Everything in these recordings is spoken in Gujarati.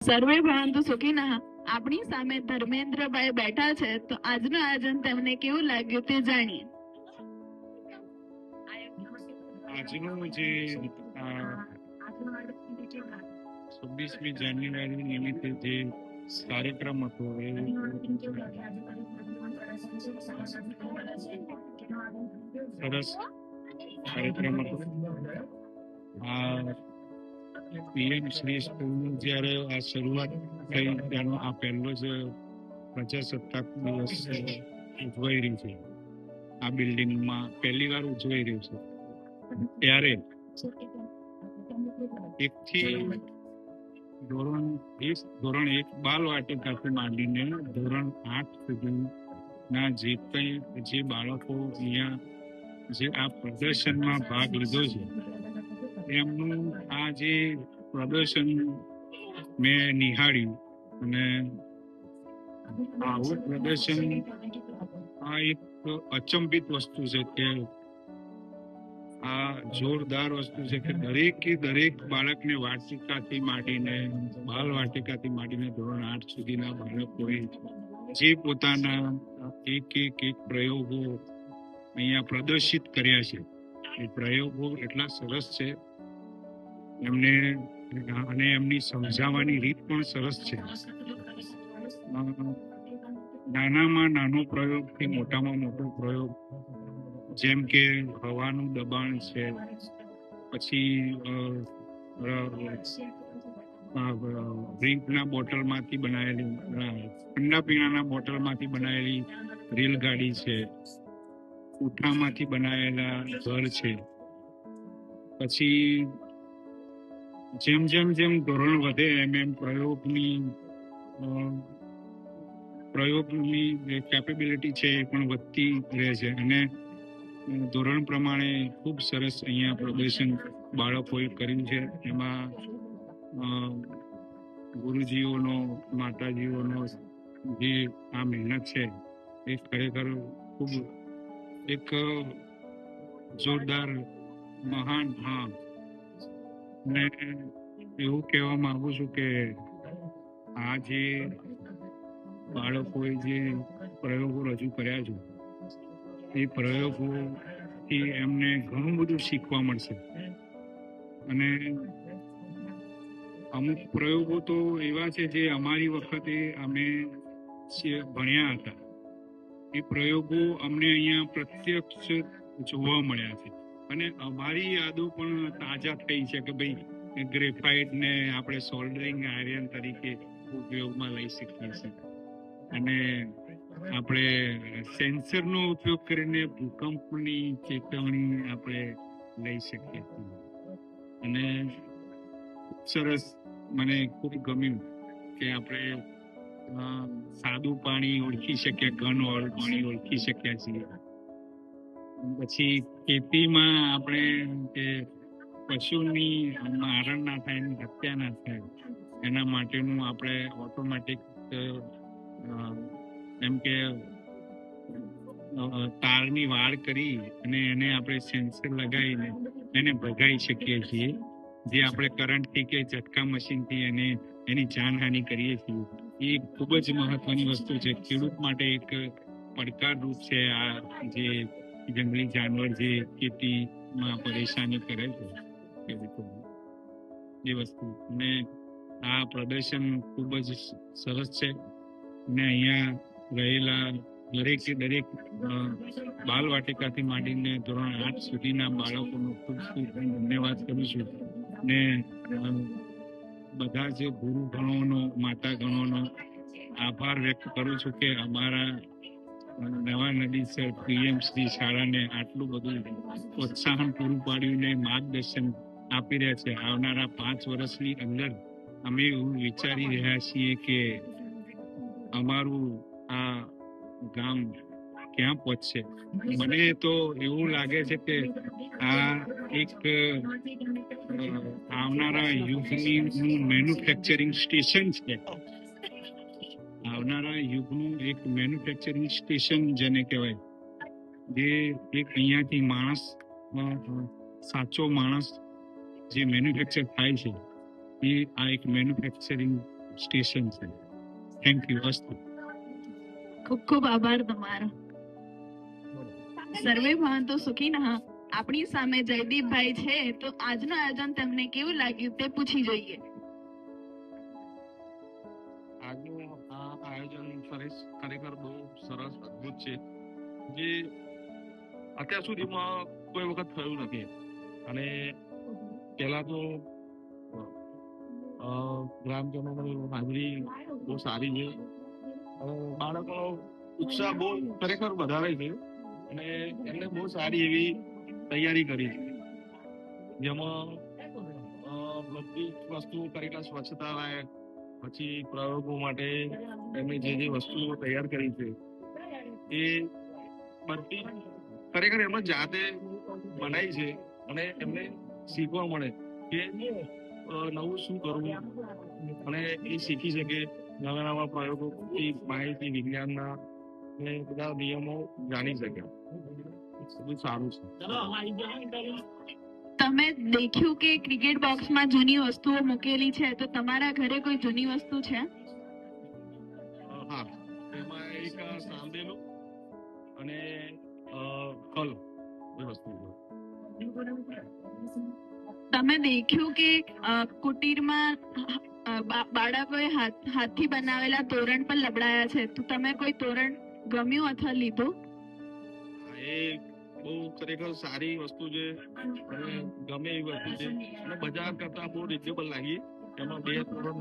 સર્વે ભવંતુ સુખીનઃ. આપણી સામે ધર્મેન્દ્રભાઈ બેઠા છે, તો આજનું આયોજન તેમને કેવું લાગ્યું તે જાણીએ. આજનો જે 26મી જાન્યુઆરી નિમિત્તે જે કાર્યક્રમ હતો એ સરસ કાર્યક્રમ હતો. પીએમ શ્રી સ્કૂલનું જ્યારે આ શરૂઆત થઈ ત્યારનો આ પહેલો જ પ્રજાસત્તાક દિવસ ઉજવાઈ રહ્યું છે. આ બિલ્ડિંગમાં પહેલી વાર ઉજવાઈ રહ્યું છે. ત્યારે ધોરણ 1 બાલ વાટિકાથી માંડીને ધોરણ 8 સુધીના જે બાળકો અહીંયા જે આ પ્રદર્શનમાં ભાગ લીધો છે, એમનું આ જે પ્રદર્શન મેં નિહાળ્યું અને આવું પ્રદર્શન આ એક અચંબિત વસ્તુ છે કે આ જોરદાર વસ્તુ છે કે દરેક બાળકને વાટિકાથી માંડીને બાલ વાટિકાથી માંડીને ધોરણ 8 સુધીના બાળકોએ જે પોતાના એક પ્રયોગો અહીંયા પ્રદર્શિત કર્યા છે, એ પ્રયોગો એટલા સરસ છે એમને, અને એમની સમજાવવાની રીત પણ સરસ છે. નાનામાં નાનો પ્રયોગથી મોટામાં મોટો પ્રયોગ, જેમ કે હવાનું દબાણ છે, પછી ડ્રિંકના બોટલમાંથી બનાવેલી, ઠંડા પીણાના બોટલમાંથી બનાવેલી રેલગાડી છે, ઉઠામાંથી બનાવેલા ઘર છે. પછી જેમ ધોરણ વધે એમ પ્રયોગની કેપેબિલિટી છે એ પણ વધતી રહે છે. અને ધોરણ પ્રમાણે ખૂબ સરસ અહીંયા પ્રદર્શન બાળકોએ કર્યું છે. એમાં ગુરુજીઓનો, માતાજીઓનો જે આ મહેનત છે એ ખરેખર ખૂબ એક જોરદાર, મહાન. ને એવું કહેવા માંગુ છું કે આ જે બાળકોએ જે પ્રયોગો રજૂ કર્યા છે, એ પ્રયોગોથી એમને ઘણું બધું શીખવા મળશે. અને અમુક પ્રયોગો તો એવા છે જે અમારી વખતે અમે ભણ્યા હતા, એ પ્રયોગો અમને અહીંયા પ્રત્યક્ષ જોવા મળ્યા છે. અને અમારી યાદો પણ તાજા થઈ છે કે ભાઈ ગ્રેફાઇટને આપણે સોલ્ડરિંગ આયર્ન તરીકે ઉપયોગમાં લઈ શકીએ છીએ, અને આપણે સેન્સરનો ઉપયોગ કરીને ભૂકંપની ચેતવણી આપણે લઈ શકીએ છીએ. અને સરસ, મને ખૂબ ગમ્યું કે આપણે સાદું પાણી ઓળખી શકીએ, ઘનવાળું પાણી ઓળખી શક્યા છીએ. પછી ખેતીમાં આપણે કે પશુની મારણ ના થાય, એની હત્યા ના થાય, એના માટેનું આપણે ઓટોમેટિક એમ કે તારની વાડ કરી અને એને આપણે સેન્સર લગાવીને એને ભગાઈ શકીએ છીએ, જે આપણે કરંટથી કે ઝટકા મશીનથી એની જાનહાનિ કરીએ છીએ. એ ખૂબ જ મહત્વની વસ્તુ છે. ખેડૂત માટે એક પડકારરૂપ છે આ જે જંગલી જાનવર જે ખેતીમાં પરેશાની કરે છે એ વસ્તુ. અને આ પ્રદર્શન ખૂબ જ સરસ છે. ને અહીંયા રહેલા દરેક બાલ વાટિકાથી માંડીને ધોરણ 8 સુધીના બાળકોનો ખૂબ ધન્યવાદ કરું છું. ને બધા જ ગુરુગણોનો, માતાગણોનો આભાર વ્યક્ત કરું છું કે અમારા નવા નદીસર પીએમ શ્રી શાળાને આટલું બધું પ્રોત્સાહન પૂરું પાડ્યું ને માર્ગદર્શન આપી રહ્યા છે. આવનારા 5 વર્ષની અંદર અમે એવું વિચારી રહ્યા છીએ કે અમારું આ ગામ ક્યાં પહોંચશે. મને તો એવું લાગે છે કે આ એક આવનારા યુગનું મેન્યુફેક્ચરિંગ સ્ટેશન છે. આવનારા યુગનું એક મેન્યુફેક્ચરિંગ સ્ટેશન જેને કહેવાય, જે એક અહીંયાથી માણસ, સાચો માણસ જે મેન્યુફેક્ચર થાય છે, એ આ એક મેન્યુફેક્ચરિંગ સ્ટેશન છે. Thank you. અસ્તુ. ખૂબ ખૂબ આભાર તમારો. સર્વે ભવંતુ સુખીનઃ. આપણી સામે જયદીપભાઈ છે, તો આજનું આયોજન તેમને કેવું લાગ્યું તે પૂછી જોઈએ. આજનું આ આયોજન ખરેખર બહુ સરસ અદ્ભુત છે, જે અત્યાર સુધીમાં કોઈ વખત થયું નથી. અને પહેલા તો ગ્રામજનોની હાજરી બહુ સારી છે અને બાળકોનો ઉત્સાહ બહુ ખરેખર વધારે છે અને એમને બહુ સારી એવી તૈયારી કરી છે, જેમાં બધી વસ્તુઓ કરેલા સ્વચ્છતા લાયક, પછી પ્રયોગો માટે એમને જે વસ્તુઓ તૈયાર કરી છે એ બધી ખરેખર એમને જાતે બનાવી છે અને એમને શીખવા મળે કે નવું શું કરવું અને એ શીખી શકે. નવા નવા પ્રયોગોથી માહિતી વિજ્ઞાનના ને બધા નિયમો જાણી શકે. બધું સારું છે. તમે દેખ્યું કે ક્રિકેટ બોક્સમાં જૂની વસ્તુઓ મૂકેલી છે, તો તમારા ઘરે કોઈ જૂની વસ્તુ છે? હા, એમાં એક સાંભળેલું અને કલ એ વસ્તુ છે. તમે દેખ્યું કે કુટીરમાં બાળકોએ હાથથી બનાવેલા તોરણ પણ લબડાયા છે, તો તમે કોઈ તોરણ ગમ્યું અથવા લીધું? એ બહુ ખરેખર સારી વસ્તુ છે અને ગમે એવી વસ્તુ છે અને બજાર કરતા બહુ રિઝનેબલ લાગી. એમાં 2 તોરણ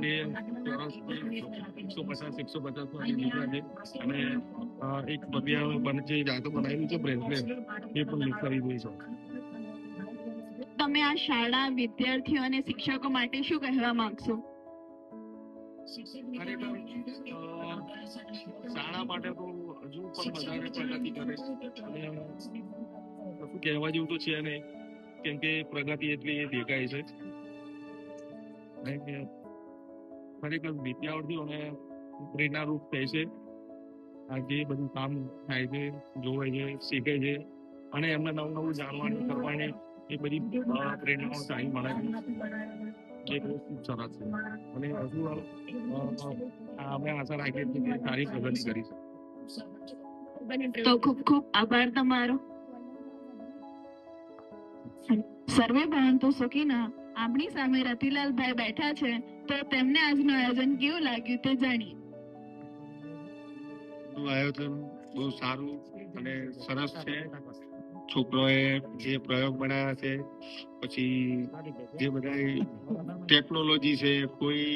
2 ચોરસ 150 માં લીધા છે અને એક પટિયા જે જાતો બનાવેલું છે બ્રેસલેટ એ પણ ખરીદ્યું છે. તમે આ શાળા, વિદ્યાર્થીઓ અને શિક્ષકો માટે શું કહેવા માંગશો? ખરેખર શાળા માટે તો હજુ પણ વધારે પ્રગતિ કરે અને કશું કહેવા જેવું તો છે નહીં, કેમ કે પ્રગતિ એટલી દેખાય છે. ખરેખર વિદ્યાર્થીઓને પ્રેરણારૂપ થાય છે. આ જે બધું કામ થાય છે, જોવે છે, શીખે છે અને એમને નવું નવું જાણવાની કરવાની એ બધી પ્રેરણાઓ સારી મળે છે, એ બહુ ખૂબ સરસ છે. અને હજુ અમે આશા રાખીએ છીએ કે સારી પ્રગતિ કરી છે. તો ખૂબ ખૂબ આભાર તમારો. સર્વે ભવંતુ સુખીનઃ. આપણી સામે રતિલાલભાઈ બેઠા છે, તો તેમને આજનું આયોજન કેવું લાગ્યું તે જાણીએ. આયોજન બહુ સારું અને સરસ છે. છોકરોએ જે પ્રયોગ બનાવ્યા છે, પછી જે બધા ટેકનોલોજી છે, કોઈ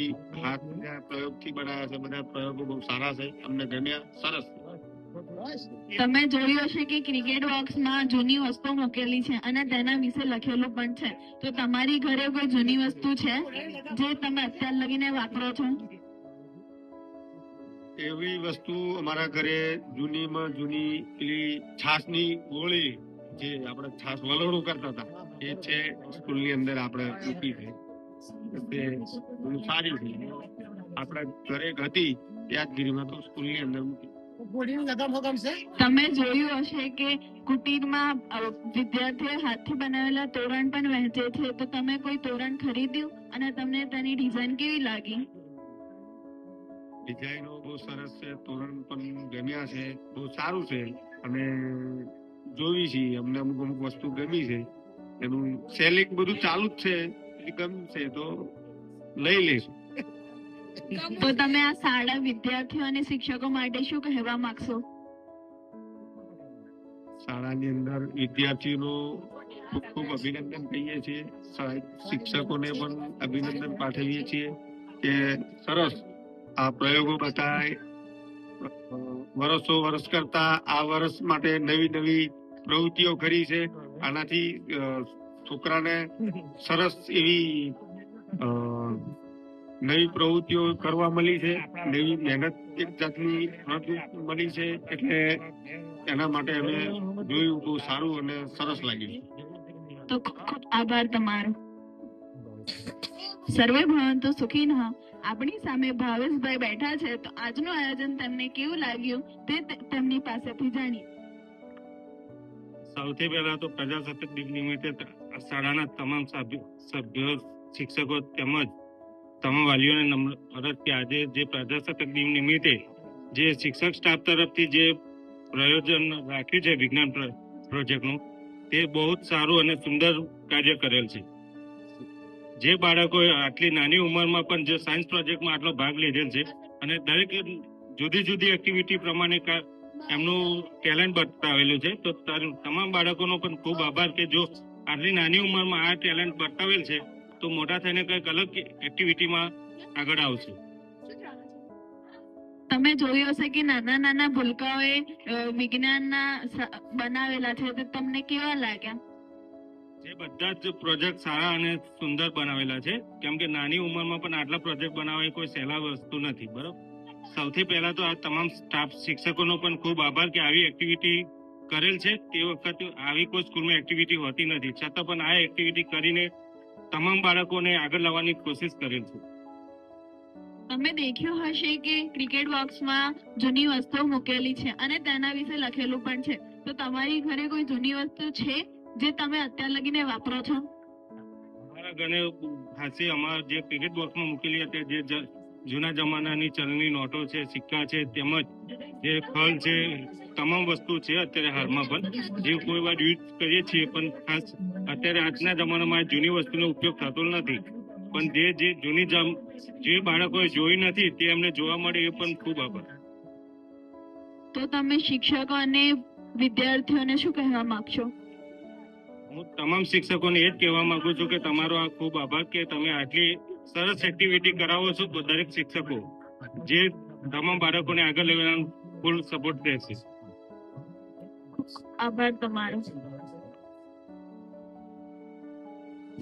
હાથના પ્રયોગથી બનાવ્યા છે, બધા પ્રયોગો બહુ સારા છે, અમને ગમ્યા. સરસ. તમે જોયું હશે કે ક્રિકેટ બોક્સમાં જૂની વસ્તુ મૂકેલી છે અને તેના વિશે લખેલું પણ છે, તો તમારી ઘરે કોઈ જૂની વસ્તુ છે જે તમે અત્યાર લગીને વાપરો છો? એવી વસ્તુ અમારા ઘરે જૂનીમાં જૂની પેલી છાસની ગોળી, જે આપણે છાસ વલોણું કરતા હતા, એ છે સ્કૂલની અંદર આપણે મૂકી છે. તે બહુ સારી છે. આપણા ઘરે હતી યાદગીરીમાં તો સ્કૂલની અંદર મૂકી. તમે જોયું હશે કે કુટીરમાં વિદ્યાર્થીઓ હાથથી બનાવેલા તોરણ પણ વહેંચે છે, તો તમે કોઈ તોરણ ખરીદ્યું અને તમને તેની ડિઝાઇન કેવી લાગી? ડિઝાઇનો બહુ સરસ છે, તોરણ પણ ગમ્યા છે, બહુ સારું છે અને જોવી છે. અમને અમુક અમુક વસ્તુ ગમી છે. એનું સેલિંગ બધું ચાલુ જ છે. ગમશે તો લઈ લઈશું. તો તમે આ શાળા, વિદ્યાર્થીઓ અને શિક્ષકો માટે શું કહેવા માંગશો? શાળાની અંદર વિદ્યાર્થીઓનો ખૂબ ખૂબ અભિનંદન કહીએ છીએ. શિક્ષકોને પણ અભિનંદન પાઠવીએ છીએ કે સરસ આ પ્રયોગો બતાય. વર્ષ કરતા આ વર્ષ માટે નવી નવી પ્રવૃત્તિઓ કરી છે. આનાથી છોકરાને સરસ એવી નવી પ્રવૃત્તિઓ કરવા મળી છે, નવી મહેનત એક જાતની મળી છે, એટલે એના માટે અમે જોયું, બહુ સારું અને સરસ લાગ્યું. તો ખૂબ ખૂબ આભાર તમારો. સર્વે ભવંતુ સુખીનઃ. આપણી સામે ભાવેશભાઈ બેઠા છે, તો આજનું આયોજન તેમને કેવું લાગ્યું તે તેમની પાસેથી જાણીએ. સૌથી પહેલા તો પ્રજાસત્તાક દિન નિમિત્તે શાળાના તમામ સભ્યો, શિક્ષકો તેમજ તમામ વાલીઓને નમ્ર અરજ કે આજે જે પ્રજાસત્તાક દિન નિમિત્તે જે શિક્ષક સ્ટાફ તરફથી જે પ્રયોજન રાખ્યું છે વિજ્ઞાન પ્રોજેક્ટનું, તે બહુ જ સારું અને સુંદર કાર્ય કરેલ છે. જે બાળકોએ આટલી નાની ઉંમરમાં પણ જે સાયન્સ પ્રોજેક્ટમાં આટલો ભાગ લીધેલ છે અને દરેક જુદી જુદી એક્ટિવિટી પ્રમાણે એમનું ટેલેન્ટ બતાવેલું છે, તો તમામ બાળકોનો પણ ખૂબ આભાર કે જો આટલી નાની ઉંમરમાં આ ટેલેન્ટ બતાવેલ છે તો મોટા થઈને કંઈક અલગ એક્ટિવિટીમાં આગળ આવશે. તમે જોયું હશે કે નાના નાના ભૂલકાઓએ વિજ્ઞાનના બનાવેલા છે, તો તમને કેવા લાગ્યા? જે બધા જ પ્રોજેક્ટ સારા અને સુંદર બનાવેલા છે, કેમ કે નાની ઉંમરમાં પણ આટલા પ્રોજેક્ટ બનાવવા એ કોઈ સહેલા વસ્તુ નથી. બરોબર. સૌથી પહેલા તો આ તમામ સ્ટાફ શિક્ષકોનો પણ ખૂબ આભાર કે આવી એક્ટિવિટી કરેલ છે. તે વખતે આવી કોઈ સ્કૂલમાં એક્ટિવિટી હોતી નથી, છતાં પણ આ એક્ટિવિટી કરીને તમામ બાળકોને આગળ લાવવાની કોશિશ કરેલ છે. તમે દેખ્યું હશે કે ક્રિકેટ બોક્સમાં જૂની વસ્તુઓ મૂકેલી છે અને તેના વિશે લખેલું પણ છે. તો તમારી ઘરે કોઈ જૂની વસ્તુ છે જે તમે અત્યાર લગીને વાપરો છો? અમારા ઘરે ખાસી અમારા જે ક્રિકેટ બોક્સમાં મૂકેલી હતી, જે જૂના જમાનાની ચલણી નોટો છે, સિક્કા છે, તેમજ જે ખલ છે, તમામ વસ્તુ છે અત્યારે હાલમાં પણ, જે કોઈ વાર યુઝ કરીએ છીએ, પણ ખાસ અત્યારે આજના જમાનામાં જૂની વસ્તુનો ઉપયોગ થતો નથી. પણ જે જૂની જે બાળકોએ જોઈ નથી તે એમને જોવા મળે, એ પણ ખૂબ આભાર. તો તમે શિક્ષકો અને વિદ્યાર્થીઓને શું કહેવા માંગશો? હું તમામ શિક્ષકોને એ જ કહેવા માંગુ છું કે તમારો આ ખૂબ આભાર કે તમે આટલી સરસ એક્ટિવિટી કરાવો છો. દરેક શિક્ષકો જે તમામ બાળકોને આગળ લેવાનો ફૂલ સપોર્ટ રહેશે. આભાર તમારો.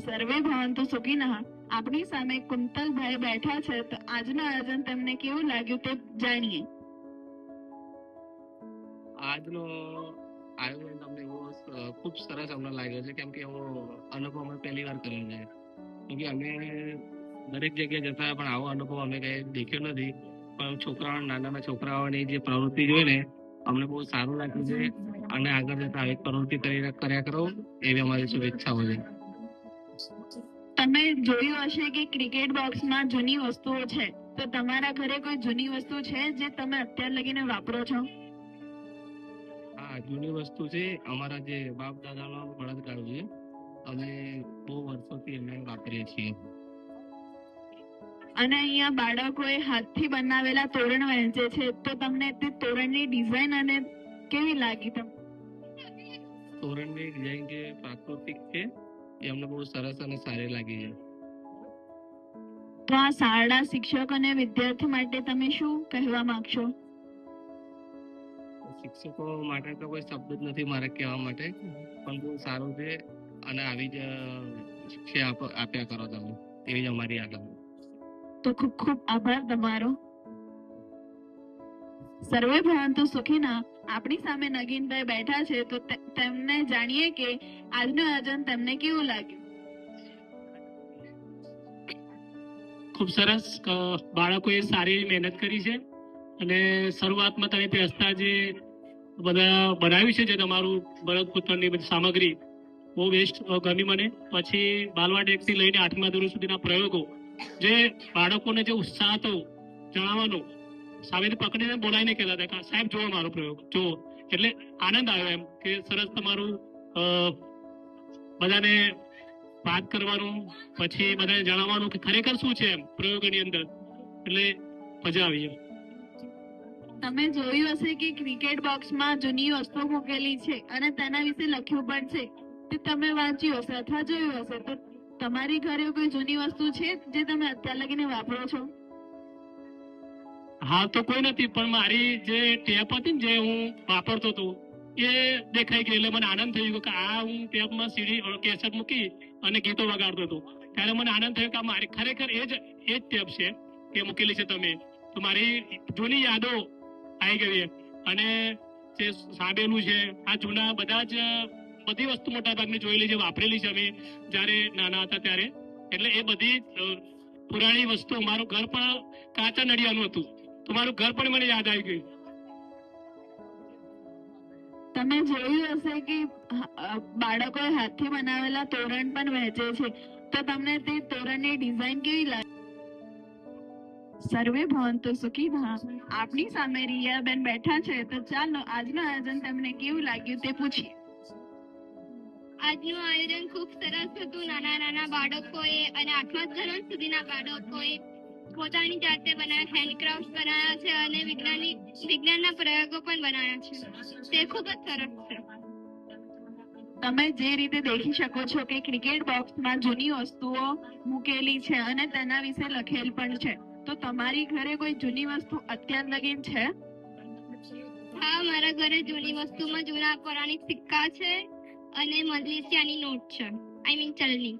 સર્વે ભવંતુ સુખીનઃ. આપણી સામે કુંતલભાઈ બેઠા છે, તો આજનું આયોજન તેમને કેવું લાગ્યું તે જાણીએ. આજનો આયોજન તમને એવો ખૂબ સરસ અમને લાગ્યો છે, કેમ કે એવો અનુભવ અમે પહેલી વાર કર્યો છે. કેમ કે અમે દરેક જગ્યાએ જતા પણ આવો અનુભવ અમે કઈ દેખ્યો નથી. પણ છોકરાઓ, નાના છોકરાઓની જે પ્રવૃત્તિ જોઈને અમને બહુ સારું લાગ્યું છે અને આગળ જતા આવી પ્રવૃત્તિ કર્યા કરો એવી અમારી શુભેચ્છાઓ છે. તમે જોયું હશે કે ક્રિકેટ બોક્સમાં જૂની વસ્તુઓ છે, તો તમારા ઘરે કોઈ જૂની વસ્તુ છે જે તમે અત્યાર લગીને વાપરો છો? હા, જૂની વસ્તુ છે. અમારા જે બાપ દાદાનો બળદગાડું છે, અમે બહુ વર્ષોથી અમે વાપરીએ છીએ. અને અહીંયા બાળકોએ હાથથી બનાવેલા તોરણ વહેંચે છે, તો તમને તે તોરણની ડિઝાઇન અને કેવી લાગી? તોરણની ડિઝાઇન જે પ્રાકૃતિક છે એ અમને બહુ સરસ અને સારી લાગી છે. તો આ શાળા શિક્ષક અને વિદ્યાર્થી માટે તમે શું કહેવા માંગશો? શિક્ષકો માટે તો કોઈ શબ્દ જ નથી મારે કહેવા માટે, પણ બહુ સારું છે અને આવી જ શિક્ષા આપ્યા કરો તમે, એવી જ અમારી આગળ. તો ખૂબ ખૂબ આભાર તમારો. સર્વે ભવંતુ સુખીનઃ. આપણી સામે નગીનભાઈ બેઠા છે, તો તેમને જાણીએ કે આજનું આયોજન તેમને કેવું લાગ્યું. ખૂબ સરસ. બાળકોએ સારી મહેનત કરી છે અને શરૂઆતમાં તમે બેસતા જે બધા બનાવ્યું છે, જે તમારું બળદપુત્રની બધી સામગ્રી બહુ બેસ્ટ ગમી મને. પછી બાલવાટિકાથી લઈને 8મા ધોરણ સુધીના પ્રયોગો, જે બાળકોને જે ઉત્સાહ હતો જણાવવાનો, સામેથી પકડીને બોલાવીને કહેતા હતા કે સાહેબ જુઓ મારો પ્રયોગ જુઓ, એટલે આનંદ આવ્યો એમ કે સરસ તમારું બધાને વાત કરવાનું, પછી બધાને જણાવવાનું કે ખરેખર શું છે એમ પ્રયોગની અંદર, એટલે મજા આવી એમ. તમે જોયું હશે કે ક્રિકેટ બોક્સમાં જૂની વસ્તુઓ મૂકેલી છે અને તેના વિશે લખ્યું પણ છે. તે તમે વાંચ્યું હશે અથવા જોયું હશે, તો તમારી ઘરે કોઈ જૂની વસ્તુ છે જે તમે અત્યાર લગીને વાપરો છો? હાલ તો કોઈ નથી, પણ મારી જે ટેપ હતી ને જે હું વાપરતો હતો એ દેખાઈ ગઈ, એટલે મને આનંદ થઈ ગયો કે આ હું ટેપમાં સીડી કેસેટ મૂકી અને ગીતો વગાડતો હતો. ત્યારે મને આનંદ થયો કે મારી ખરેખર એ જ ટેપ છે કે મૂકેલી છે તમે. તો મારી જૂની યાદો આવી ગઈ. અને જે સાંભળેલું છે આ જૂના બધી વસ્તુ મોટા ભાગની જોયેલી છે, વાપરેલી છે અમે જયારે નાના હતા ત્યારે. એટલે એ બધી પુરાણી વસ્તુ, મારું ઘર પણ કાચા નડિયાનું હતું, તો મારું ઘર પણ મને યાદ આવી ગયું. તમે જોયું હશે કે બાળકો હાથથી બનાવેલા તોરણ પણ વહેંચે છે, તો તમને તે તોરણની ડિઝાઇન કેવી લાગી? સર્વે ભવંતુ સુખીનઃ. આપની સામે રિયાબેન બેઠા છે, તો ચાલો આજનું આયોજન તમને કેવું લાગ્યું તે પૂછીએ. આજનું આયોજન ખૂબ સરસ હતું. નાના નાના બાળકોએ અને 8મા ધોરણ સુધીના બાળકોએ પોતાની જાતે બનાવ્યા હેન્ડક્રાફ્ટ બનાવ્યા છે અને વિજ્ઞાનના પ્રયોગો પણ બનાવ્યા છે. તે ખૂબ જ સરસ છે. તમે જે રીતે દેખી શકો છો કે ક્રિકેટ બોક્સમાં જૂની વસ્તુઓ મૂકેલી છે અને તેના વિશે લખેલ પણ છે. તો તમારી ઘરે કોઈ જૂની વસ્તુ અત્યાર લગીન છે? હા, મારા ઘરે જૂની વસ્તુમાં જૂના પૌરાણિક સિક્કા છે અને મલેશિયાની નોટ છે, આઈ મીન ચલણી.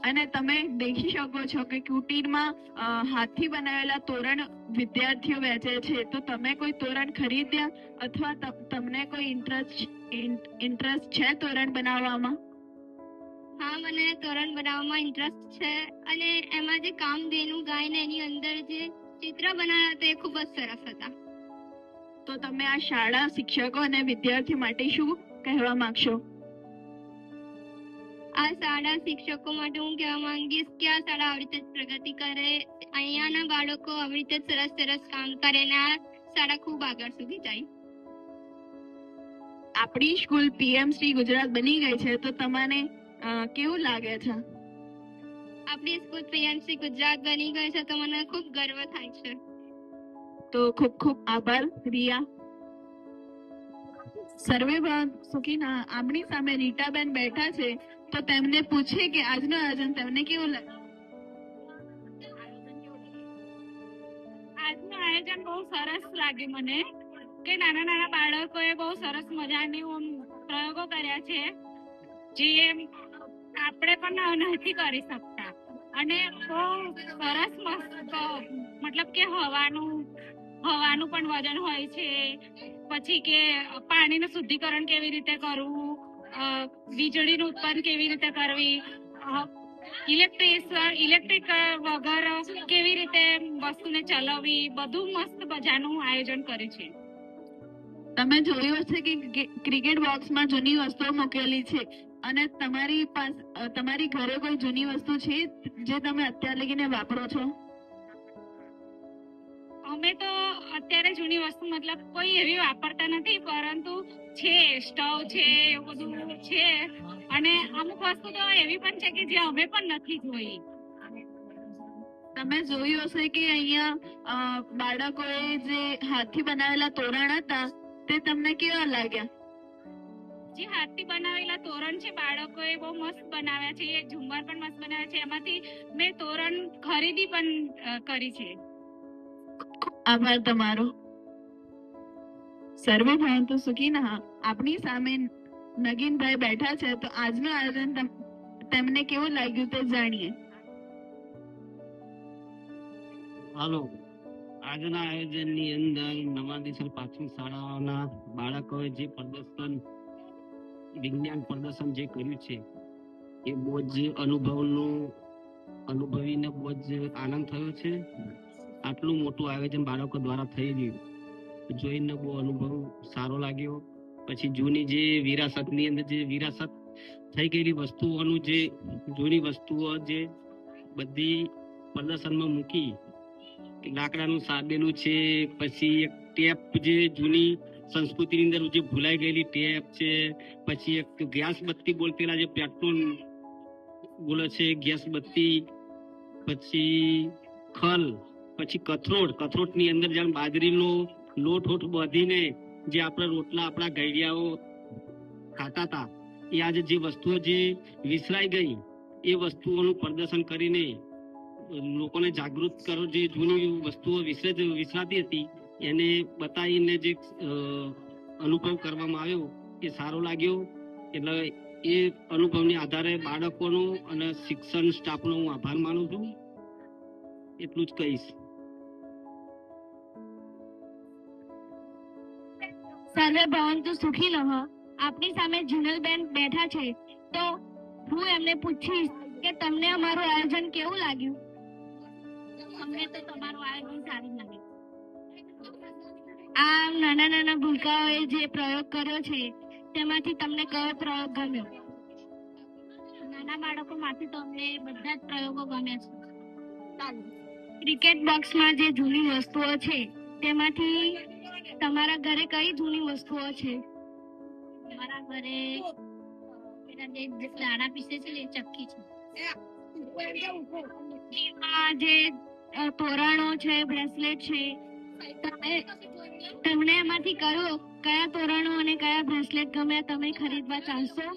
અને તમે દેખી શકો છો કે કુટીરમાં હાથથી બનાવેલા તોરણ વિદ્યાર્થીઓ વેચે છે. તો તમે કોઈ તોરણ ખરીદ્યા અથવા તમને કોઈ ઇન્ટરેસ્ટ છે તોરણ બનાવવામાં? હા, મને તોરણ બનાવવામાં ઇન્ટરેસ્ટ છે અને એમાં જે કામધેનુ ગાય ને એની અંદર જે ચિત્ર બનાવ્યા હતા એ ખૂબ જ સરસ હતા. તો તમે આ શાળા શિક્ષકો અને વિદ્યાર્થીઓ માટે શું કહેવા માંગશો? આ શાળા શિક્ષકો માટે હું કહેવા માંગીશ કે આ શાળા આવી રીતે જ પ્રગતિ કરે, અહીંયાના બાળકો આવી રીતે સરસ સરસ કામ કરે ને આ શાળા ખૂબ આગળ સુધી જાય. આપણી સ્કૂલ પીએમસી ગુજરાત બની ગઈ છે, તો તમને કેવું લાગે છે? આપણી સ્કૂલ પીએમસી ગુજરાત બની ગઈ છે તો મને ખૂબ ગર્વ થાય છે. તો ખૂબ ખૂબ આભાર રિયા. સર્વે ભવંતુ સુખીનઃ. આપણી સામે રીટાબેન બેઠા છે, તો તેમને પૂછે કે આજનું આયોજન તેમને કેવું લાગ્યું? આજનું આયોજન બહુ સરસ લાગ્યું મને, કે નાના નાના બાળકોએ બહુ સરસ મજાની પ્રયોગો કર્યા છે જે આપણે પણ નથી કરી શકતા. અને બહુ સરસ મતલબ કે હવાનું પણ વજન હોય છે, પછી કે પાણીનું શુદ્ધિકરણ કેવી રીતે કરવું, વીજળીનું ઉત્પન્ન કેવી રીતે કરવી, ઇલેક્ટ્રિક વગર કેવી રીતે વસ્તુને ચલાવવી, બધું મસ્ત મજાનું આયોજન કરે છે. તમે જોયું હશે કે ક્રિકેટ બોક્સમાં જૂની વસ્તુઓ મૂકેલી છે અને તમારી ઘરે કોઈ જૂની વસ્તુ છે જે તમે અત્યાર લગીને વાપરો છો? અમે તો અત્યારે જૂની વસ્તુ મતલબ કોઈ એવી વાપરતા નથી, પરંતુ છે, સ્ટવ છે, એવું બધું છે. અને અમુક વસ્તુ તો એવી પણ છે કે જે અમે પણ નથી જોઈ. તમે જોયું હશે કે અહીંયા બાળકોએ જે હાથથી બનાવેલા તોરણ હતા તે તમને કેવા લાગ્યા? જે હાથથી બનાવેલા તોરણ છે બાળકોએ બહુ મસ્ત બનાવ્યા છે, એ ઝુમ્મર પણ મસ્ત બનાવ્યા છે. એમાંથી મેં તોરણ ખરીદી પણ કરી છે. આભાર તમારો. સર્વે ભવંતુ સુખીનઃ. આપણી સામે નગીનભાઈ બેઠા છે, તો આજનું આયોજન તેમને કેવું લાગ્યું તે જાણીએ. હાલો, આજના આયોજનની અંદર નવાદીસર પ્રાથમિક શાળાઓના બાળકોએ જે વિજ્ઞાન પ્રદર્શન જે કર્યું છે એ બહુ જ અનુભવીને બહુ જ આનંદ થયો છે. આટલું મોટું આયોજન બાળકો દ્વારા થઈ રહ્યું જોઈને બહુ અનુભવ સારો લાગ્યો. પછી જૂની જે વિરાસતની અંદર જે વિરાસત થઈ ગયેલી વસ્તુઓનું જે જૂની વસ્તુઓ જે બધી પ્રદર્શનમાં મૂકી, લાકડાનું સાબેલું છે, પછી એક ટેપ જે જૂની સંસ્કૃતિની અંદર જે ભૂલાઈ ગયેલી ટેપ છે, પછી એક ગેસ બત્તી બોલતેલા જે પેટ્રોલ બોલે છે ગેસ બત્તી, પછી ખલ, પછી કથરોટની અંદર જેમ બાજરીનો લોટ બાંધીને જે આપણા રોટલા આપણા ગૈડિયાઓ ખાતા હતા, એ આજે જે વસ્તુઓ જે વિસરાઈ ગઈ એ વસ્તુઓનું પ્રદર્શન કરીને લોકોને જાગૃત કરો. જે જૂની વસ્તુઓ વિસરાતી હતી એને બતાવીને જે અનુભવ કરવામાં આવ્યો એ સારો લાગ્યો. એટલે એ અનુભવને આધારે બાળકોનો અને શિક્ષણ સ્ટાફનો હું આભાર માનું છું. એટલું જ કહીશ. સર્વે ભવંતુ સુખીનઃ. આપણી સામે જુનલબેન બેઠા છે, તો હું એમને પૂછીશ કે તમને અમારું આયોજન કેવું લાગ્યું? અમને તો તમારું આયોજન સારું લાગ્યું. આ નાના નાના ભૂલકાઓએ જે પ્રયોગ કર્યો છે તેમાંથી તમને કયો પ્રયોગ ગમ્યો? નાના બાળકો માંથી તો અમને બધા જ પ્રયોગો ગમે છે. ચાલો. ક્રિકેટ બોક્સમાં જે જૂની વસ્તુઓ છે તેમાંથી તમારા ઘરે કઈ જૂની વસ્તુઓ છે? મારા ઘરે પેલા જે દાણા પીસે છે એ ચક્કી છે. આ જે તોરણો છે, બ્રેસલેટ છે, તમને એમાંથી કયા તોરણો અને કયા બ્રેસલેટ ગમે તમે ખરીદવા ચાહશો?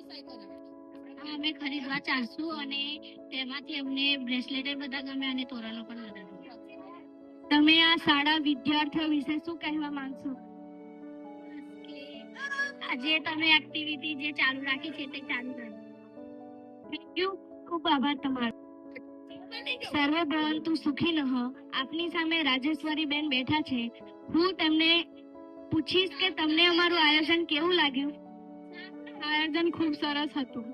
અમે ખરીદવા ચાહશું અને તેમાંથી અમને બ્રેસલેટ બધા ગમે અને તોરણો પણ બધા ગમે. તમે આ શાળા વિદ્યાર્થીઓ વિશે શું કહેવા માંગશો? આજે તમે એક્ટિવિટી જે ચાલુ રાખી છે તે ચાલુ રાખો. થેન્ક યુ, ખૂબ આભાર તમારો. સર્વે ભવંતુ સુખીનઃ. આપની સામે રાજેશ્વરી બેન બેઠા છે. હું તેમને પૂછીશ કે તમને અમારું આયોજન કેવું લાગ્યું? આયોજન ખૂબ સરસ હતું.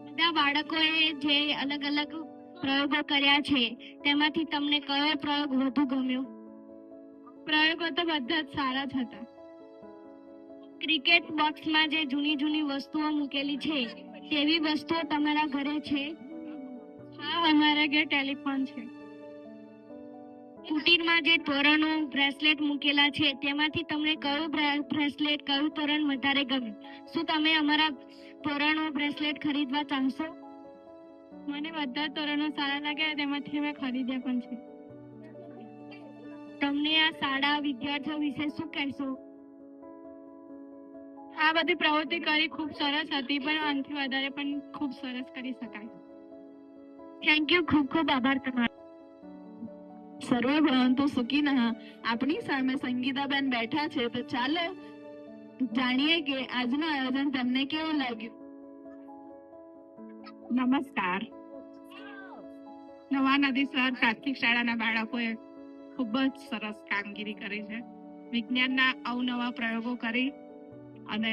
બધા બાળકોએ જે અલગ અલગ પ્રયોગો કર્યા છે તેમાંથી તમને કયો પ્રયોગ વધુ ગમ્યો? પ્રયોગો તો બધા જ સારા જ હતા. ક્રિકેટ બોક્સમાં જે જૂની વસ્તુઓ મૂકેલી છે તેવી વસ્તુઓ તમારા ઘરે છે? હા, અમારા ઘરે ટેલિફોન છે. કુટીરમાં જે તોરણો, બ્રેસલેટ મૂકેલા છે તેમાંથી તમને કયું બ્રેસલેટ, કયું તોરણ વધારે ગમ્યું? શું તમે અમારા તોરણો, બ્રેસલેટ ખરીદવા ચાહશો? મને બધા તોરણો સારા લાગ્યા, તેમાંથી અમે ખરીદ્યા પણ છે. તમને આ શાળા વિદ્યાર્થીઓ વિશે શું કહેશો? આ બધી પ્રવૃત્તિ કરી ખૂબ સરસ હતી, પણ આનાથી વધારે પણ ખૂબ સરસ કરી શકાય. થેન્ક યુ, ખૂબ ખૂબ આભાર તમારો. સર્વે ભવંતુ સુખીનઃ. આપણી સામે સંગીતાબેન બેઠા છે, તો ચાલો જાણીએ કે આજનું આયોજન તમને કેવું લાગ્યું. નમસ્કાર. નવા નદીસર પ્રાથમિક શાળાના બાળકોએ ખૂબ જ સરસ કામગીરી કરી છે. વિજ્ઞાનના અવનવા પ્રયોગો કરી અને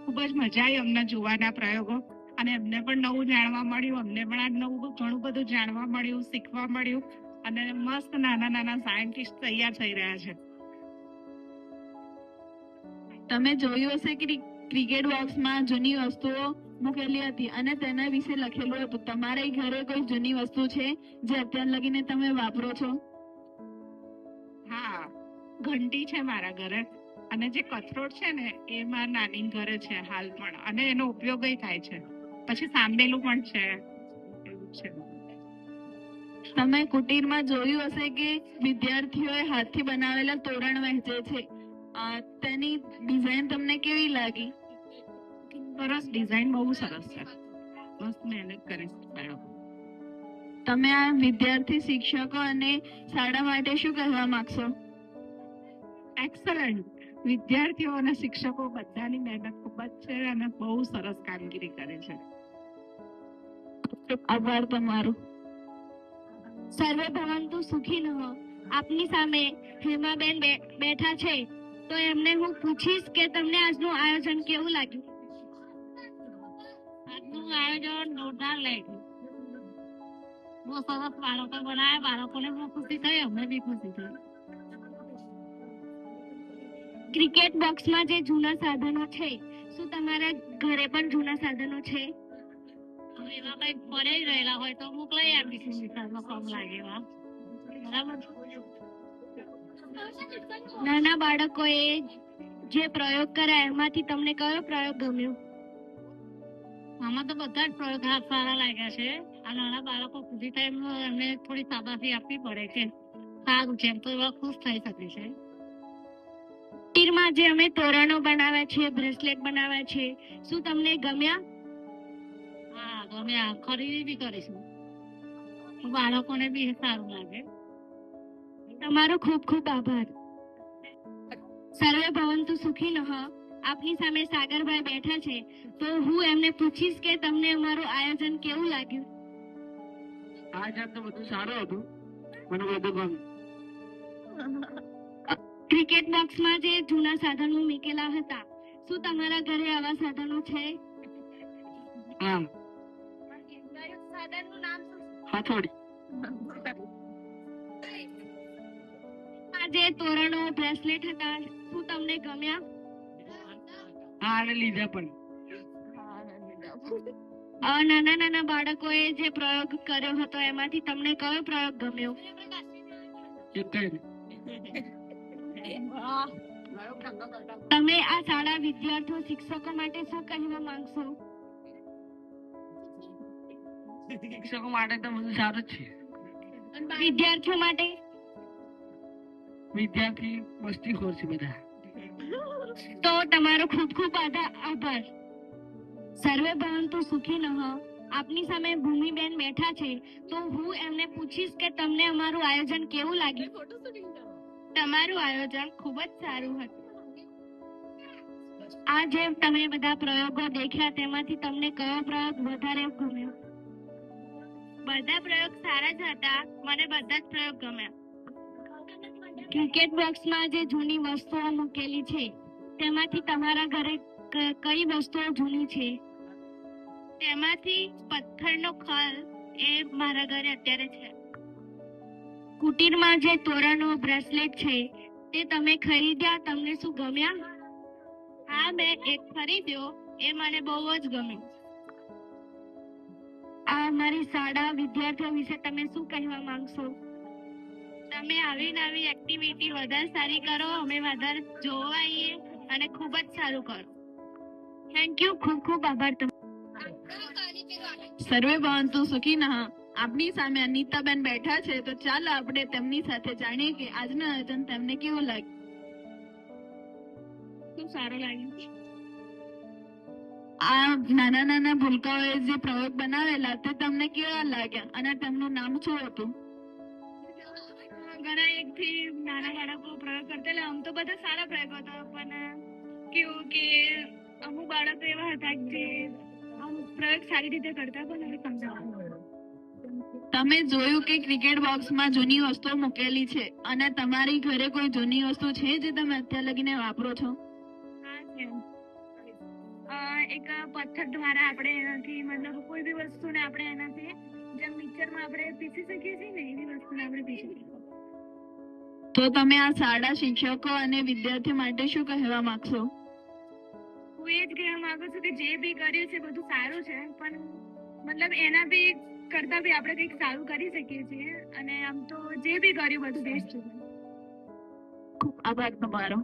ખૂબ જ મજા આવી અમને જોવાના પ્રયોગો, અને અમને પણ નવું જાણવા મળ્યું. અમને પણ આ નવું ઘણું બધું જાણવા મળ્યું, શીખવા મળ્યું, અને મસ્ત નાના સાયન્ટિસ્ટ તૈયાર થઈ રહ્યા છે. તમે જોયું હશે કે ક્રિકેટ બોક્સમાં જૂની વસ્તુઓ મૂકેલી હતી અને તેના વિશે લખેલું હતું. તમારા ઘરે કોઈ જૂની વસ્તુ છે જે અત્યાર લગીને તમે વાપરો છો? હા, ઘંટી છે મારા ઘરે, અને જે કથરોટ છે ને એ મારા નાની ઘરે છે હાલ પણ, અને એનો ઉપયોગ થાય છે. પછી સાંભળેલું પણ છે, એવું છે. તમે કુટીરમાં જોયું હશે કે વિદ્યાર્થીઓએ હાથથી બનાવેલા તોરણ વહેંચે છે. તેની ડિઝાઇન તમને કેવી લાગી? સરસ ડિઝાઇન, બહુ સરસ છે. મસ્ત મહેનત કરી બાળકો. તમે આ વિદ્યાર્થી, શિક્ષકો અને શાળા માટે શું કહેવા માંગશો? એક્સલન્ટ. વિદ્યાર્થીઓ અને શિક્ષકો બધાની મહેનત ખૂબ જ છે અને બહુ સરસ કામગીરી કરે છે. આભાર તમારો. સર્વે ભવંતુ સુખીનઃ. આપની સામે હેમાબેન બેઠા છે, તો એમને હું પૂછીશ કે તમને આજનું આયોજન કેવું લાગ્યું? આજનું આયોજન જોરદાર લાગ્યું. બહુ સરસ બાળકો બનાવ્યા, બાળકોને બહુ ખુશી થઈ, અમને બી ખુશી થઈ. ક્રિકેટ બોક્સમાં જે જૂના સાધનો છે, શું તમારા ઘરે પણ જૂના સાધનો છે? એવા કઈ પડી રહેલા હોય તો મોકલાઈ આપીશું, નિશાળમાં કામ લાગે એવા. બરાબર. નાના બાળકોએ જે પ્રયોગ કર્યા એમાંથી તમને કયો પ્રયોગ ગમ્યો? આમાં તો બધા જ પ્રયોગ સારા લાગ્યા છે. આ નાના બાળકો ખુશી થાય એમને થોડી શાબાશી આપવી પડે કે સારું છે, એમ તો એવા ખુશ થઈ શકે છે. કુટીરમાં જે અમે તોરણો બનાવ્યા છે, બ્રેસલેટ બનાવ્યા છે, શું તમને ગમ્યા? હા, ગમ્યા. ખરીદી બી કરીશું, બાળકોને બી સારું લાગે. તમારો ખૂબ ખૂબ આભાર. સર્વે ભવંતુ સુખીનઃ. આપની સામે સાગરભાઈ બેઠા છે, તો હું એમને પૂછીશ કે તમને અમારું આયોજન કેવું લાગ્યું? આયોજન તો બધું સારું હતું, મને બધું ગમ્યું. ક્રિકેટ બોક્સમાં જે જૂના સાધનો મૂકેલા હતા, શું તમારા ઘરે આવા સાધનો છે? હા. સાધનનું નામ શું? હથોડી. આ જે તોરણો, બ્રેસલેટ હતા, શું તમને ગમ્યા? હા, અને લીધા પણ. નાના નાના બાળકોએ જે પ્રયોગ કર્યો હતો એમાંથી તમને કયો પ્રયોગ ગમ્યો? તમે આ શાળા વિદ્યાર્થીઓ શિક્ષકો માટે શું કહેવા માંગશો? શિક્ષકો માટે તો બધું સારું જ છે. વિદ્યાર્થીઓ માટે? વિદ્યાર્થી મસ્તીખોર છે બધા. તો તમારો ખૂબ ખૂબ આભાર. સર્વે ભવંતુ સુખી નઃ. આપની સામે ભૂમિબેન બેઠા છે, તો હું એમને પૂછીશ કે તમને અમારું આયોજન કેવું લાગ્યું? તમારું આયોજન ખૂબ જ સારું હતું. આ જે તમે બધા પ્રયોગો દેખ્યા તેમાંથી તમને કયો પ્રયોગ વધારે ગમ્યો? બધા પ્રયોગ સારા જ હતા. મને બધા જ પ્રયોગ ગમ્યા. ક્રિકેટ બોક્સમાં જે જૂની વસ્તુઓ મૂકેલી છે તેમાંથી તમારા ઘરે કઈ વસ્તુઓ જૂની છે? તેમાંથી પથ્થરનો ખલ એ મારા ઘરે અત્યારે છે. કુટીરમાં જે તોરણનો બ્રેસલેટ છે તે તમે ખરીદ્યા, તમને શું ગમ્યા? હા, મેં એક ખરીદ્યો, એ મને બહુ જ ગમ્યું. આ અમારી શાળા વિદ્યાર્થીઓ વિશે તમે શું કહેવા માંગશો? તમે આવી નવી એક્ટિવિટી વધારે સારી કરો, અમે વધારે જોવા આવીએ અને ખૂબ જ સારું કરો. Thank you. ખૂબ ખૂબ આભાર. સર્વે ભવંતુ સુખીનઃ. આપણી સામે અનિતાબેન બેઠા છે, તો ચાલો આપણે તેમની સાથે જાણીએ કે આજનું આયોજન તેમને કેવું લાગ્યું. ખૂબ સારું લાગ્યું. આ નાના નાના ભૂલકાઓએ જે પ્રયોગ બનાવેલા તે તમને કેવા લાગ્યા અને તેમનું નામ શું હતું? ઘણા એકથી નાના બાળકો પ્રયોગ કરતા. આમ તો બધા સારા પ્રયોગો હતા, પણ કેવું કે અમુક બાળકો એવા હતા કે પ્રયોગ સારી રીતે કરતા પણ હવે સમજાવવા. તમે જોયું કે ક્રિકેટ બોક્સમાં જૂની વસ્તુઓ મૂકેલી છે અને તમારી ઘરે કોઈ જૂની વસ્તુ છે જે તમે અત્યાર લગીને વાપરો છો? હા છે. એક પથ્થર દ્વારા આપણે એનાથી મતલબ કોઈ બી વસ્તુને આપણે એનાથી જેમ મિક્સરમાં આપણે પીસી શકીએ છીએ ને એવી વસ્તુને આપણે પીસી શકીએ. તો તમે આ શાળા શિક્ષકો અને વિદ્યાર્થીઓ માટે શું કહેવા માંગશો? હું એ જ કહેવા માંગુ છું કે જે બી કર્યું છે બધું સારું છે, પણ મતલબ એના બી કરતા બી આપણે કંઈક સારું કરી શકીએ છીએ, અને આમ તો જે બી કર્યું બધું બેસ્ટ છે. ખૂબ આભાર તમારો.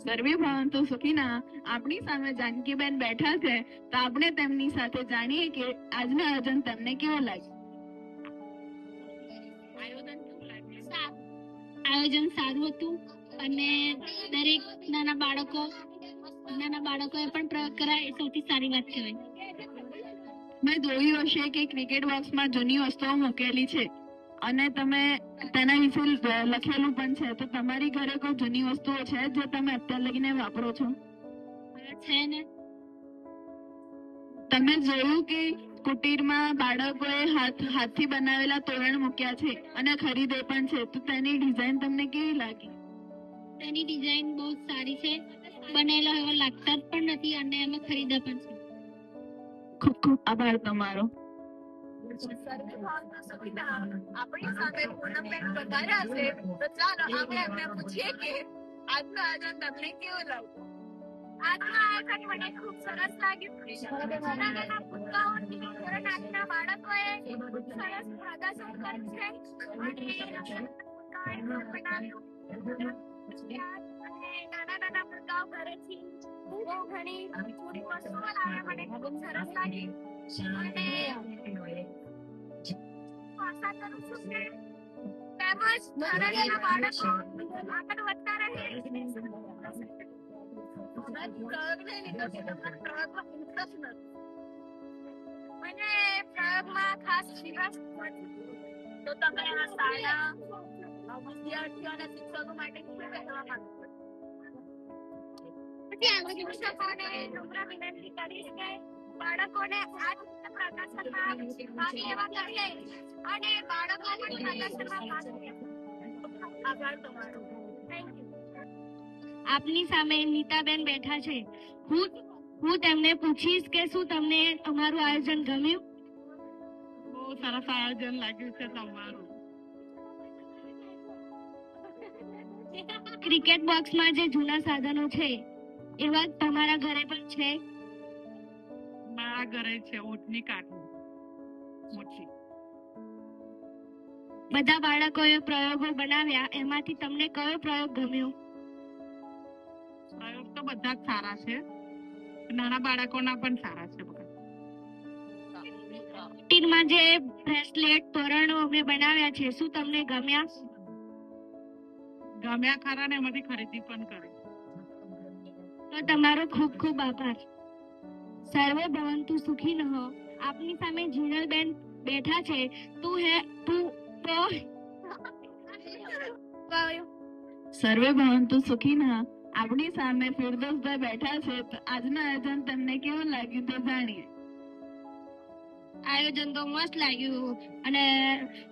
સર્વે ભવંતુ સુખીનઃ. આપણી સામે જાનકીબેન બેઠા છે, તો આપણે તેમની સાથે જાણીએ કે આજનું આયોજન તેમને કેવું લાગ્યું. આયોજન સારું હતું અને દરેક નાના બાળકોએ પણ પ્રયોગ કર્યા, એ સૌથી સારી વાત કહેવાય. મેં જોયું હશે કે ક્રિકેટ બોક્સમાં જૂની વસ્તુઓ મૂકેલી છે અને તમે તેના વિશે લખેલું પણ છે, તો તમારી ઘરે કોઈ જૂની વસ્તુઓ છે જે તમે અત્યાર લગીને વાપરો છો? છે ને. તમે જોયું કે કુટીરમાં બાળકોએ હાથથી બનાવેલા તોરણ મૂક્યા છે અને ખરીદે પણ છે, તો તેની ડિઝાઇન તમને કેવી લાગી? તેની ડિઝાઇન બહુ સારી છે. બનેલો એવો લાગતા પણ નથી અને અમે ખરીદા પણ છે. ખૂબ ખૂબ આભાર તમારો. આપણી સામે પૂનમબેન પધાર્યા છે, તો ચાલો આપણે એમને પૂછીએ કે આજનું આયોજન તમને કેવું લાગ્યું? આજનું આયોજન મને ખૂબ સરસ લાગ્યું. નાના ભૂલકાઓની નાના બાળકોએ સરસ પ્રદર્શન કર્યું છે અને નાના ભૂલકાઓ ઘરેથી બહુ ઘણી થોડી વસ્તુઓ લાવ્યા. મને ખૂબ સરસ લાગી અને આશા કરું છું કે તેમજ નાના બાળકો આગળ વધતા રહે. મને પ્રયોગમાં ખાસ વિકાસ તો તમે આ શાળા વિદ્યાર્થીઓ અને શિક્ષકો માટે શું કહેવા માંગો? શિક્ષકોને નમ્ર વિનંતી કરીશ કે બાળકોને આ પ્રદર્શનમાં ભાગ લેવા કરીએ અને બાળકો પણ પ્રદર્શનમાં ભાગ લે. આભાર તમારો. Thank you. આપની સામે નીતાબેન બેઠા છે. હું તેમને પૂછીશ કે શું તમને અમારું આયોજન ગમ્યું? બહુ સરસ આયોજન લાગ્યું છે તમારું. ક્રિકેટ બોક્સમાં જે જૂના સાધનો છે એવા તમારા ઘરે પણ છે? ગરાઈ છે ઊંટની કાઠી મોટી. બધા બાળકોએ પ્રયોગો બનાવ્યા, એમાંથી તમને કયો પ્રયોગ ગમ્યો? પ્રયોગ તો બધા જ સારા છે, નાના બાળકોના પણ સારા છે. ટીનમાં જે બ્રેસલેટ તોરણો અમે બનાવ્યા છે, શું તમને ગમ્યા? ગમ્યા ખરા ને એમાંથી ખરીદી પણ કરી. તો તમારો ખૂબ ખૂબ આભાર. સર્વે ભવંતુ સુખી નઃ. આપની સામે જીનલબેન બેઠા છે. સર્વે ભવંતુ સુખીનઃ. આપણી સામે ફિરદોસભાઈ બેઠા છે. તો આજનું આયોજન તમને કેવું લાગ્યું તે જાણીએ. આયોજન તો મસ્ત લાગ્યું અને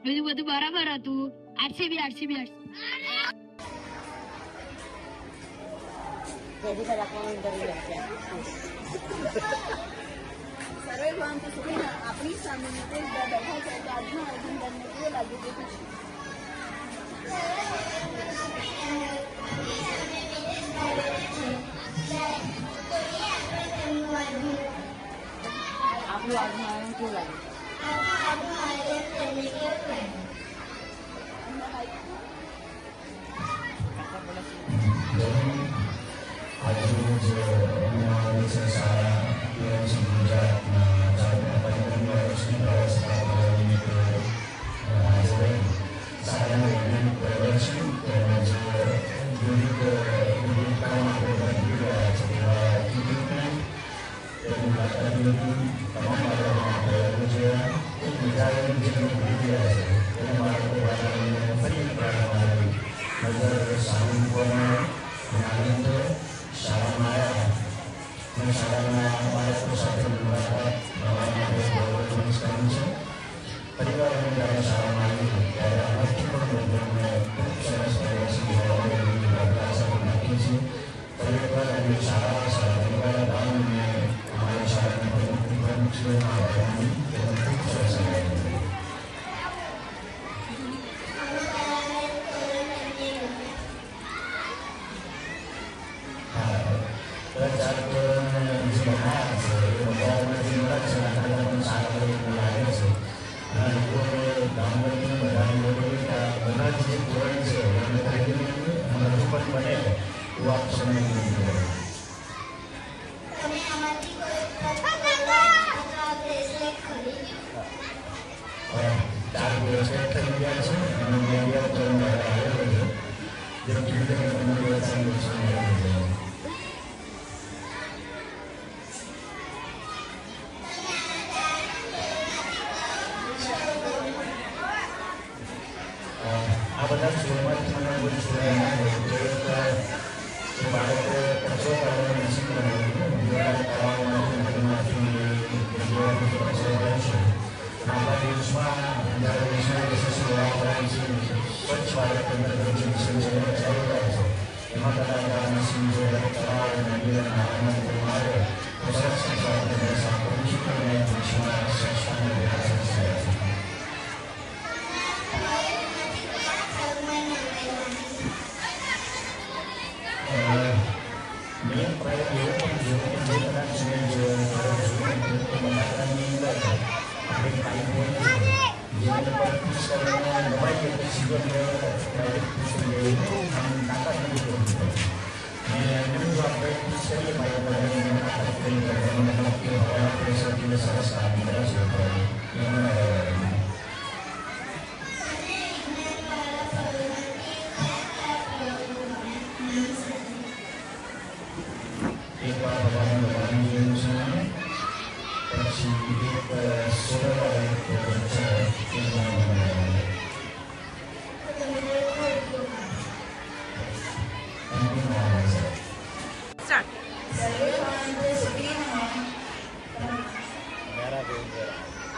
બીજું બધું બરાબર હતું. આરસીબી આરસીબી સર્વે ભવંતુ સુખીનઃ. આપણી સામે નીતેશભાઈ બેઠા છે. તો આજનું આયોજન તમને કેવું લાગ્યું તે પૂછીએ. આપણું આજનું આયોજન કેવું લાગ્યું?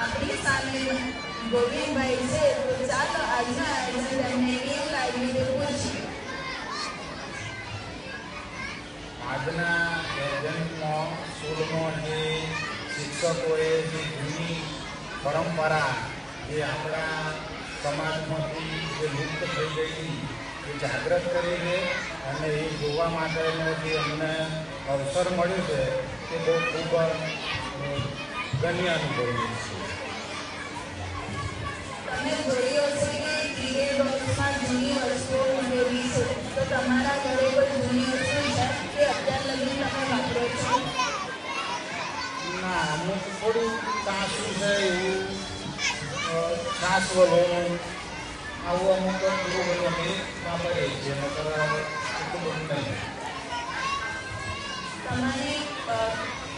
આપણી સામે ગોવિંદભાઈ છે. તો ચાલો આજના આયોજન તમને કેવું લાગ્યું તે પૂછીએ. આજના આયોજનમાં સ્કૂલમાં જે શિક્ષકોએ જે જૂની પરંપરા જે આપણા સમાજમાંથી જે લુપ્ત થઈ ગઈ એ જાગૃત કરી છે અને એ જોવા માટેનો જે અમને અવસર મળ્યો છે તે બહુ ખૂબ ધન્ય અનુભવીએ છીએ. તમે જોયું હશે કે ક્રિકેટ બોક્સમાં જૂની વસ્તુઓ મૂકેલી છે, તો તમારા ઘરે કોઈ જૂની વસ્તુ છે કે અત્યાર લગી તમે વાપરો છો? ના, અમુક થોડું કાંસું છે એવું, છાસ વલોણું આવું અમુક થોડું બધું અમે વાપરીએ છીએ, નકર એટલું બધું નહીં. તમારી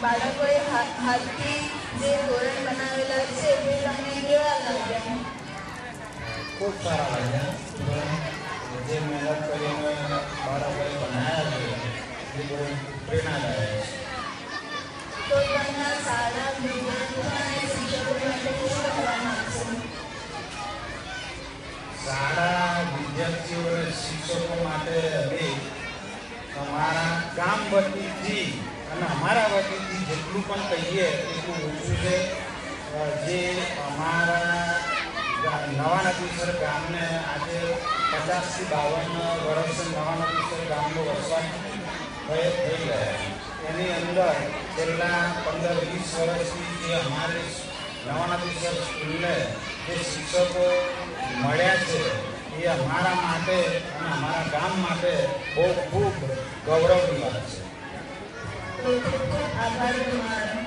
બાળકોએ હાથથી જે તોરણ બનાવેલા છે તે તમને કેવા લાગ્યા? ખૂબ સારા લાગ્યા. જે મહેનત કરીને બાળકોએ બનાવ્યા છે એ બહુ પ્રેરણાદાયક છે. તો તમે શાળા વિદ્યાર્થીઓ અને શિક્ષકો માટે શું કહેવા માંગશો? શાળા વિદ્યાર્થીઓ અને શિક્ષકો માટે અમે અમારા ગામ વતીથી અને અમારા વતીથી જેટલું પણ કહીએ એટલું ઓછું છે. જે અમારા નવા નદીસર ગામને આજે 50 થી 52 વર્ષ નવા નદીસર ગામનો વસવાટ થઈ ગયા. એની અંદર છેલ્લા 15-20 વર્ષથી જે અમારી નવા નદીસર સ્કૂલને જે શિક્ષકો મળ્યા છે એ અમારા માટે અને અમારા ગામ માટે બહુ ખૂબ ગૌરવની વાત છે. ખૂબ ખૂબ આભાર તમારો.